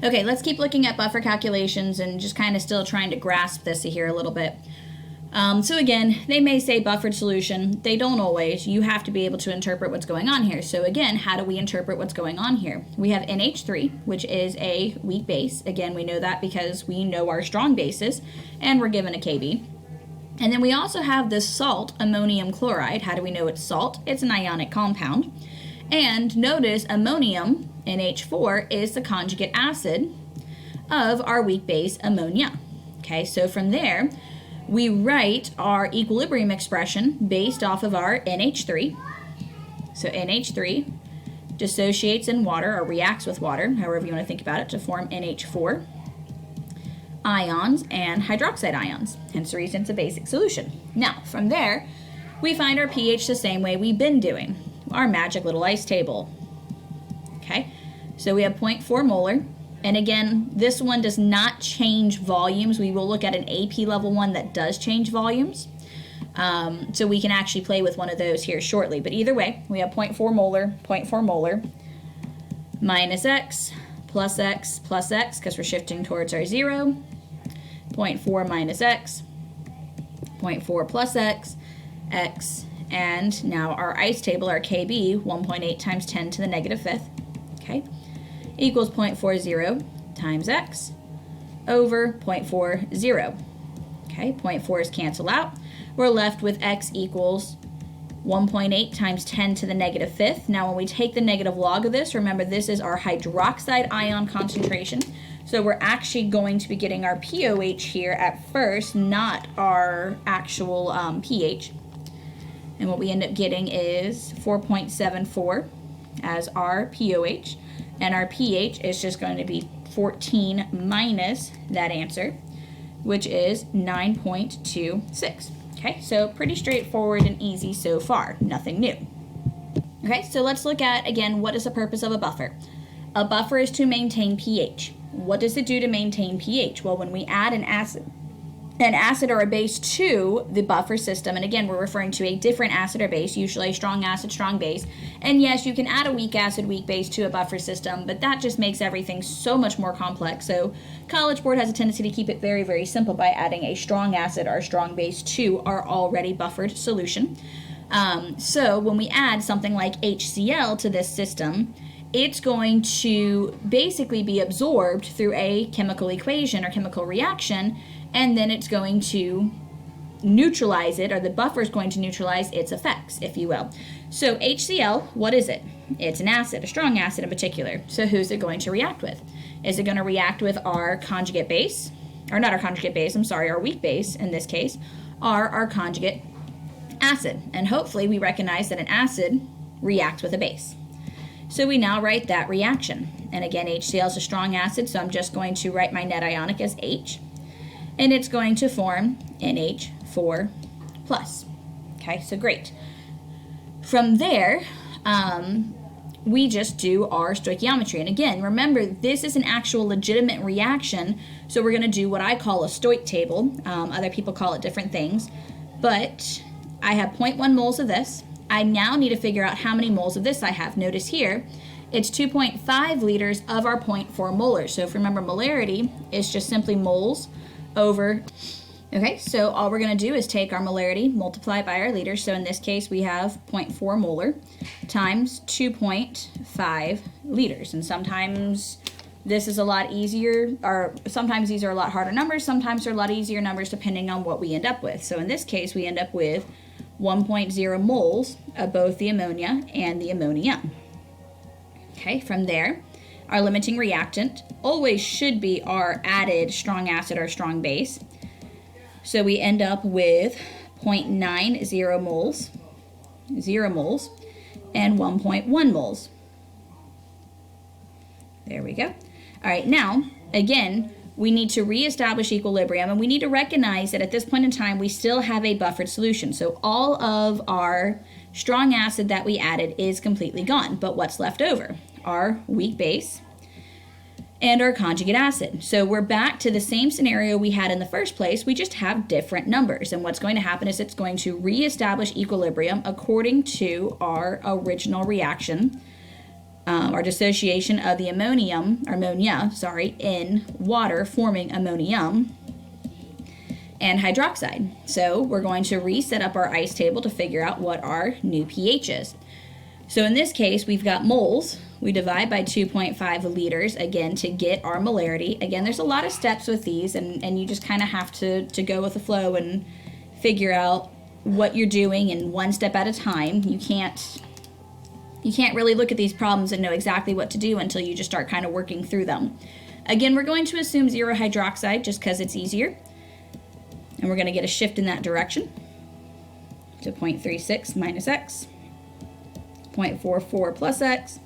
Okay, let's keep looking at buffer calculations and just kind of still trying to grasp this here a little bit. So again, they may say buffered solution. They don't always. You have to be able to interpret what's going on here. So again, how do we interpret what's going on here? We have NH3, which is a weak base. Again, we know that because we know our strong bases, and we're given a Kb. And then we also have this salt, ammonium chloride. How do we know it's salt? It's an ionic compound. And notice ammonium, NH4, is the conjugate acid of our weak base ammonia. Okay, so from there, we write our equilibrium expression based off of our NH3. So NH3 dissociates in water or reacts with water, however you want to think about it, to form NH4 ions and hydroxide ions, hence the reason it's a basic solution. Now, from there, we find our pH the same way we've been doing, our magic little ice table. Okay, so we have 0.4 molar. And again, this one does not change volumes. We will look at an AP level one that does change volumes. So we can actually play with one of those here shortly. But either way, we have 0.4 molar, minus X, plus X, because we're shifting towards our 0. 0.4 minus X, 0.4 plus X, X, and now our ice table, our Kb, 1.8 times 10 to the negative fifth, okay, equals 0.40 times X over 0.40. Okay, 0.4's cancel out. We're left with X equals 1.8 times 10 to the negative fifth. Now when we take the negative log of this, remember this is our hydroxide ion concentration. So we're actually going to be getting our POH here at first, not our actual pH. And what we end up getting is 4.74 as our POH. And our pH is just going to be 14 minus that answer, which is 9.26. Okay, so pretty straightforward and easy so far, nothing new. Okay, so let's look at, again, what is the purpose of a buffer? A buffer is to maintain pH. What does it do to maintain pH? Well, when we add an acid or a base to the buffer system, and again, we're referring to a different acid or base, usually a strong acid, strong base, and yes, you can add a weak acid, weak base to a buffer system, but that just makes everything so much more complex. So College Board has a tendency to keep it very, very simple by adding a strong acid or a strong base to our already buffered solution. So when we add something like HCl to this system, it's going to basically be absorbed through a chemical equation or chemical reaction, and then it's going to neutralize it, or the buffer is going to neutralize its effects, if you will. So HCl, what is it? It's an acid, a strong acid in particular. So who's it going to react with? Is it going to react with our conjugate base, or not our conjugate base, I'm sorry, our weak base in this case, or our conjugate acid? And hopefully we recognize that an acid reacts with a base. So we now write that reaction. And again, HCl is a strong acid, so I'm just going to write my net ionic as H. And it's going to form NH4+. Okay, so great. From there, we just do our stoichiometry. And again, remember, this is an actual legitimate reaction, so we're going to do what I call a stoich table. Other people call it different things. But I have 0.1 moles of this. I now need to figure out how many moles of this I have. Notice here, it's 2.5 liters of our 0.4 molar. So if you remember, molarity is just simply moles over. Okay, so all we're going to do is take our molarity, multiply by our liters. So in this case, we have 0.4 molar times 2.5 liters. And sometimes this is a lot easier, or sometimes these are a lot harder numbers. Sometimes they're a lot easier numbers depending on what we end up with. So in this case, we end up with 1.0 moles of both the ammonia and the ammonia. Okay, from there, our limiting reactant always should be our added strong acid or strong base. So we end up with 0.90 moles, 0 moles, and 1.1 moles. There we go. All right, now, again, we need to reestablish equilibrium, and we need to recognize that at this point in time, we still have a buffered solution. So all of our strong acid that we added is completely gone, but what's left over? Our weak base and our conjugate acid. So we're back to the same scenario we had in the first place, we just have different numbers. And what's going to happen is it's going to reestablish equilibrium according to our original reaction our dissociation of the ammonia, in water, forming ammonium and hydroxide. So we're going to reset up our ice table to figure out what our new pH is. So in this case, we've got moles. We divide by 2.5 liters, again, to get our molarity. Again, there's a lot of steps with these, and you just kind of have to go with the flow and figure out what you're doing in one step at a time. You can't really look at these problems and know exactly what to do until you just start kind of working through them. Again, we're going to assume 0 hydroxide just because it's easier. And we're going to get a shift in that direction to 0.36 minus x, 0.44 plus x,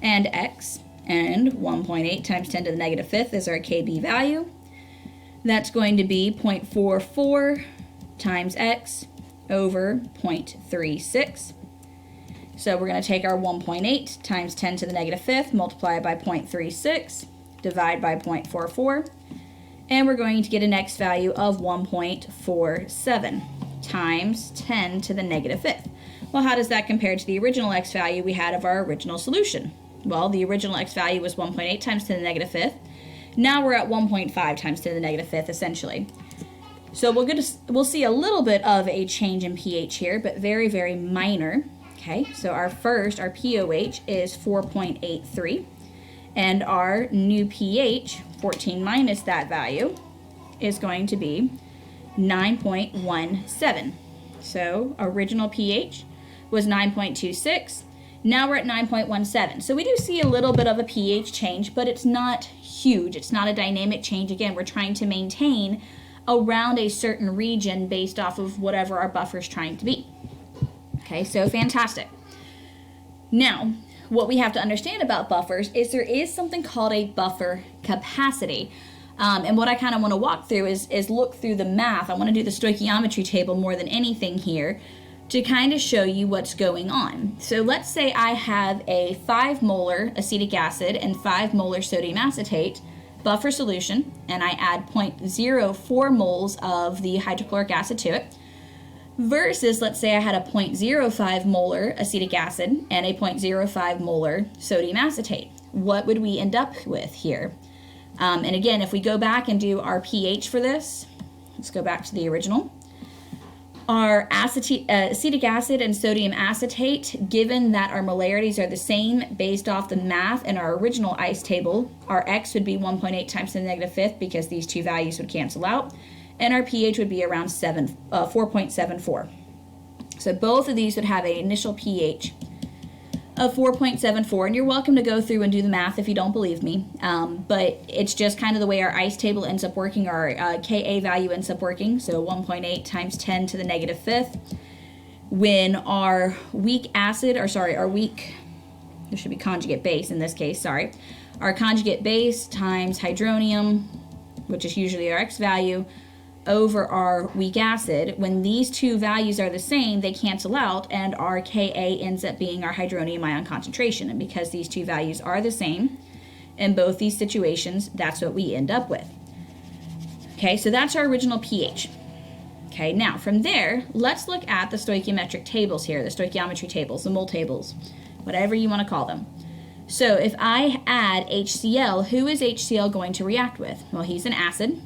and x. And 1.8 times 10 to the negative fifth is our Kb value. That's going to be 0.44 times x over 0.36. So we're going to take our 1.8 times 10 to the negative fifth, multiply by 0.36, divide by 0.44, and we're going to get an x value of 1.47 times 10 to the negative fifth. Well, how does that compare to the original x value we had of our original solution? Well, the original x value was 1.8 times 10 to the negative fifth. Now we're at 1.5 times 10 to the negative fifth, essentially. So we'll see a little bit of a change in pH here, but very, very minor. Okay, so our POH is 4.83, and our new pH, 14 minus that value, is going to be 9.17. So original pH was 9.26. Now we're at 9.17. So we do see a little bit of a pH change, but it's not huge. It's not a dynamic change. Again, we're trying to maintain around a certain region based off of whatever our buffer is trying to be. Okay, so fantastic. Now, what we have to understand about buffers is there is something called a buffer capacity. And what I kind of want to walk through is look through the math. I want to do the stoichiometry table more than anything here to kind of show you what's going on. So let's say I have a 5 molar acetic acid and 5 molar sodium acetate buffer solution, and I add 0.04 moles of the hydrochloric acid to it, versus let's say I had a 0.05 molar acetic acid and a 0.05 molar sodium acetate. What would we end up with here? And again, if we go back and do our pH for this, let's go back to the original. Our acetic acid and sodium acetate, given that our molarities are the same based off the math in our original ice table, our x would be 1.8 times 10 to the negative fifth because these two values would cancel out, and our pH would be around 4.74. So both of these would have an initial pH of 4.74, and you're welcome to go through and do the math if you don't believe me, but it's just kind of the way our ice table ends up working, our Ka value ends up working, so 1.8 times 10 to the negative fifth. When our weak acid, there should be conjugate base in this case, our conjugate base times hydronium, which is usually our X value, over our weak acid, when these two values are the same, they cancel out, and our Ka ends up being our hydronium ion concentration. And because these two values are the same in both these situations, that's what we end up with. Okay, so that's our original pH. Okay, now from there, let's look at the stoichiometric tables here, the stoichiometry tables, the mole tables, whatever you want to call them. So if I add HCl, who is HCl going to react with? Well, he's an acid.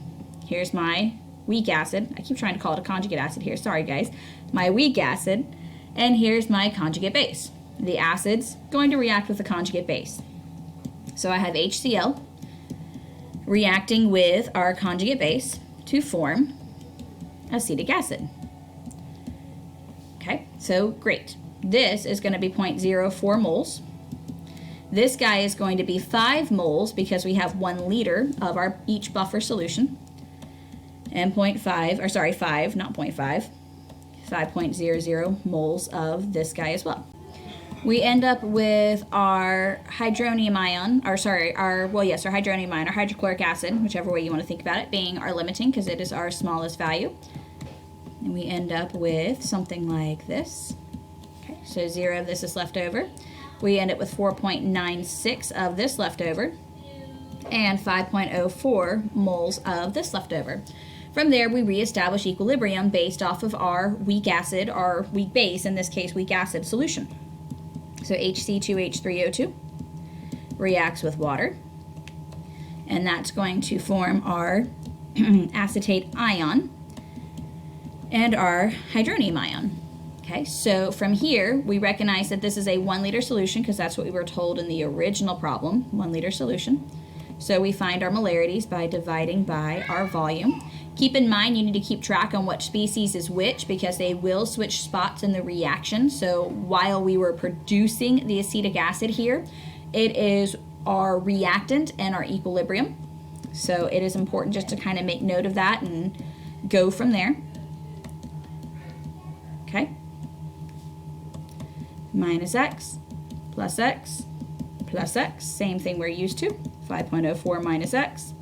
Here's my weak acid. I keep trying to call it a conjugate acid here. Sorry, guys. My weak acid. And here's my conjugate base. The acid's going to react with the conjugate base. So I have HCl reacting with our conjugate base to form acetic acid. Okay, so great. This is going to be 0.04 moles. This guy is going to be 5 moles because we have 1 liter of our each buffer solution. And 5.00 moles of this guy as well. We end up with our hydronium ion, our hydronium ion, our hydrochloric acid, whichever way you want to think about it, being our limiting because it is our smallest value. And we end up with something like this. Okay, so 0 of this is left over. We end up with 4.96 of this left over and 5.04 moles of this left over. From there, we reestablish equilibrium based off of our weak acid, our weak base, in this case, weak acid solution. So HC2H3O2 reacts with water, and that's going to form our acetate ion and our hydronium ion. Okay, so from here, we recognize that this is a 1 liter solution because that's what we were told in the original problem, 1 liter solution. So we find our molarities by dividing by our volume. Keep in mind, you need to keep track on what species is which because they will switch spots in the reaction. So while we were producing the acetic acid here, it is our reactant and our equilibrium. So it is important just to kind of make note of that and go from there. Okay. Minus x plus x plus x, same thing we're used to. 5.04 minus x,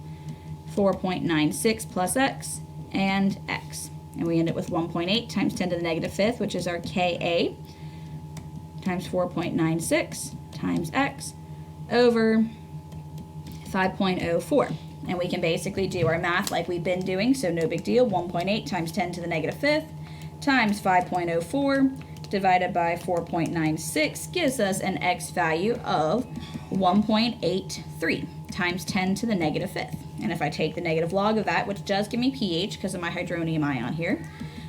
4.96 plus x, and x. And we end up with 1.8 times 10 to the negative fifth, which is our Ka, times 4.96 times x over 5.04. And we can basically do our math like we've been doing, so no big deal. 1.8 times 10 to the negative fifth times 5.04 divided by 4.96 gives us an x value of 1.83 times 10 to the negative fifth. And if I take the negative log of that, which does give me pH because of my hydronium ion here,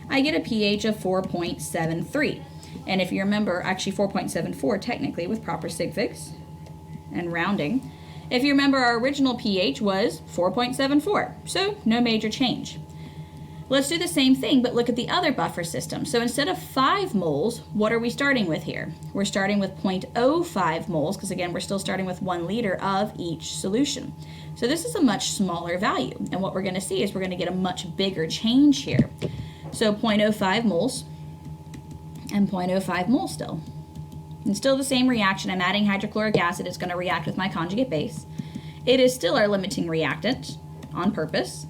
I get a pH of 4.73. And if you remember, actually 4.74 technically with proper sig figs and rounding. If you remember, our original pH was 4.74, so no major change. Let's do the same thing, but look at the other buffer system. So instead of 5 moles, what are we starting with here? We're starting with 0.05 moles, because again, we're still starting with 1 liter of each solution. So this is a much smaller value, and what we're going to see is we're going to get a much bigger change here. So 0.05 moles and 0.05 moles still. And still the same reaction. I'm adding hydrochloric acid. It's going to react with my conjugate base. It is still our limiting reactant on purpose.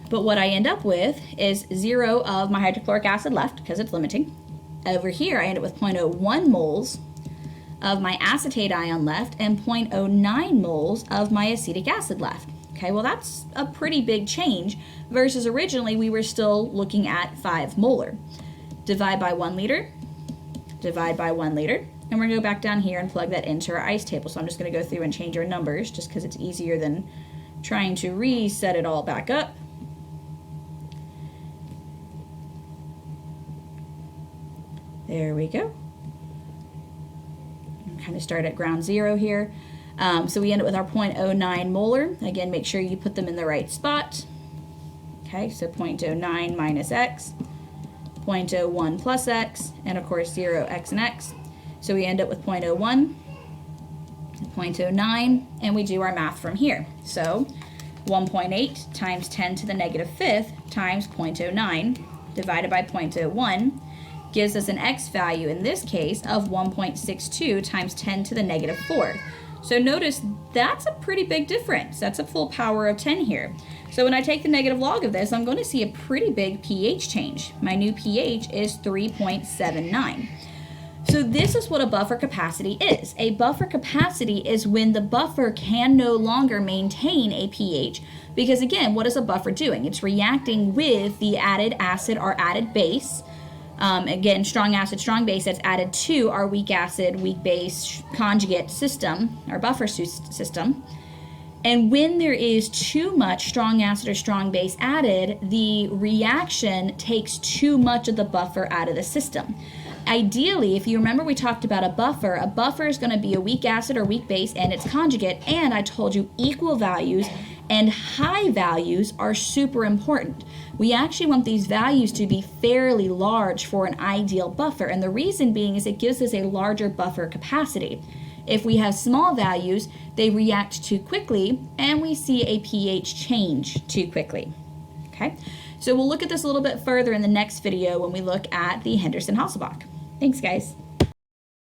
But what I end up with is 0 of my hydrochloric acid left because it's limiting. Over here, I end up with 0.01 moles of my acetate ion left and 0.09 moles of my acetic acid left. Okay, well that's a pretty big change versus originally we were still looking at 5 molar. Divide by 1 liter, divide by 1 liter, and we're going to go back down here and plug that into our ice table. So I'm just going to go through and change our numbers just because it's easier than trying to reset it all back up. There we go. Kind of start at ground zero here. So we end up with our 0.09 molar. Again, make sure you put them in the right spot. Okay, so 0.09 minus x, 0.01 plus x, and of course 0, x, and x. So we end up with 0.01, 0.09, and we do our math from here. So 1.8 times 10 to the negative fifth times 0.09 divided by 0.01 gives us an x value in this case of 1.62 times 10 to the negative fourth. So notice that's a pretty big difference. That's a full power of 10 here. So when I take the negative log of this, I'm going to see a pretty big pH change. My new pH is 3.79. So this is what a buffer capacity is. A buffer capacity is when the buffer can no longer maintain a pH because again, what is a buffer doing? It's reacting with the added acid or added base. Again, strong acid, strong base that's added to our weak acid, weak base conjugate system, our buffer system. And when there is too much strong acid or strong base added, the reaction takes too much of the buffer out of the system. Ideally, if you remember we talked about a buffer is going to be a weak acid or weak base and its conjugate, and I told you equal values and high values are super important. We actually want these values to be fairly large for an ideal buffer, and the reason being is it gives us a larger buffer capacity. If we have small values, they react too quickly, and we see a pH change too quickly. Okay, so we'll look at this a little bit further in the next video when we look at the Henderson-Hasselbalch. Thanks, guys.